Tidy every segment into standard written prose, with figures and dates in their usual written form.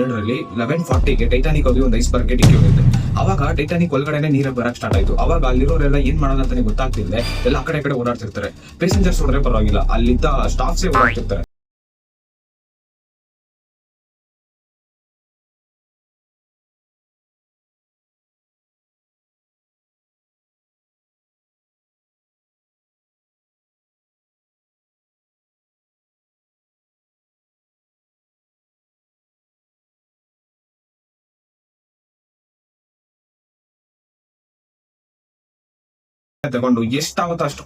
ಎರಡರಲ್ಲಿ 11:40ಗೆ ಟೈಟಾನಿಕ್ ಹೋಗಿ ಒಂದು ಐಸ್ಬರ್ಗ್ಗೆ ಡಿಕ್ಕಿ ಹೋಗಿತ್ತು. ಅವಾಗ ಟೈಟಾನಿಕ್ ಒಳಗಡೆನೆ ನೀರ ಬರಕ್ ಸ್ಟಾರ್ಟ್ ಆಯ್ತು. ಅವಾಗ ಅಲ್ಲಿರೋರೆಲ್ಲ ಏನ್ ಮಾಡೋದಂತಾನೆ ಗೊತ್ತಾಗ್ತಿಲ್ಲ, ಎಲ್ಲ ಆ ಕಡೆ ಓಡಾಡ್ತಿರ್ತಾರೆ. ಪ್ಯಾಸೆಂಜರ್ಸ್ ಹೊಡ್ರೆ ಪರವಾಗಿಲ್ಲ, ಅಲ್ಲಿದ್ದ ಸ್ಟಾಫ್ಸೇ ಓಡಾಡ್ತಿರ್ತಾರೆ. ತಗೊಂಡು ಎಷ್ಟಾಗುತ್ತೋ ಅಷ್ಟು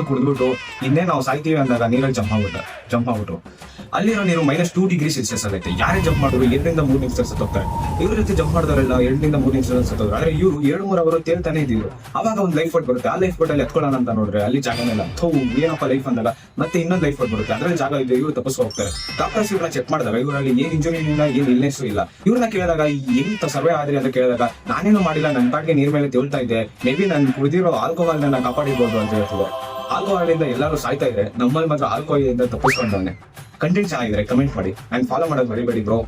ಕುಡಿದ್ಬಿಟ್ಟು ಇನ್ನೇ ನಾವು ಸಾಯ್ತೀವಿ ಅಂದಾಗ ನೀರಲ್ಲಿ ಜಂಪ್ ಆಗ್ಬಿಟ್ರು. ಅಲ್ಲಿರೋ ನೀರು -2°C ಆಗೈತೆ. ಯಾರೇ ಜಂಪ್ ಮಾಡಿದ್ರು 2-3 ನಿಮಿಷ ಸತ್ತೋಗ್ತಾರೆ. ಇವ್ರ ಜೊತೆ ಜಂಪ್ ಮಾಡಿದವರೆಲ್ಲ 2-3 ನಿಮಿಷ ಸತ್ತೋದ್ರು. ಆದ್ರೆ ಇವ್ರು 2-3 ಅವರು ತೇಲ್ತಾನೆ ಇದ್ರು. ಅವಾಗ ಒಂದು ಲೈಫ್ ಬೋಟ್ ಬರುತ್ತೆ. ಆ ಲೈಫ್ ಬೋಟ್ ಅಲ್ಲಿ ಎತ್ಕೊಳ್ಳೋಣ ಅಂತ ನೋಡ್ರೆ ಅಲ್ಲಿ ಜಾಗನೇ ಇಲ್ಲ. ಏನಪ್ಪ ಲೈಫ್ ಅಂದಾಗ ಮತ್ತೆ ಇನ್ನೊಂದು ಲೈಫ್ ಬೋಟ್ ಬರುತ್ತೆ, ಅದ್ರಲ್ಲಿ ಜಾಗ ಇದೆ. ಇವ್ರು ತಪ್ಪಿಸ್ ಹೋಗ್ತಾರೆ. ಡಾಕ್ಟರ್ಸ್ ಇವ್ರನ್ನ ಚೆಕ್ ಮಾಡಿದಾಗ ಇವರಲ್ಲಿ ಏನ್ ಇಂಜುರಿ ಇಲ್ಲ, ಏನ್ ಇಲ್ನೆಸ್ ಇಲ್ಲ. ಇವ್ರನ್ನ ಕೇಳಿದಾಗ ಹೆಂಗ್ ಸರ್ವೆ ಆದ್ರಿ ಅಂತ ಕೇಳಿದಾಗ ನಾನೇನು ಮಾಡಿಲ್ಲ, ನನ್ನ ಪಾಟಿಗೆ ನೀರ್ ಮೇಲೆ ತೇಳ್ತಾ ಇದ್ದೆ, ಮೇ ಬಿ ನಾನು ಕುಡಿದಿರೋ ಆಲ್ಕೋಹಾಲ್ ನನ್ನ ಕಾಪಾಡಿರ್ಬೋದು ಅಂತ ಹೇಳ್ತಿದ್ದಾರೆ. ಆಲ್ಕೋಹಾಲ್ ಇಂದ ಎಲ್ಲರೂ ಸಾಯ್ತಾ ಇದ್ರೆ, ನಮ್ಮಲ್ಲಿ ಮಾತ್ರ ಆಲ್ಕೋಹಾಲ್ ಇಂದ ತಪ್ಪಿಸ್ಕೊಂಡವನೆ. ಕಂಟೆಂಟ್ ಚೆನ್ನಾಗಿದ್ರೆ ಕಮೆಂಟ್ ಮಾಡಿ ಅಂಡ್ ಫಾಲೋ ಮಾಡೋದು ಮರಿಬೇಡಿ ಬ್ರೋ.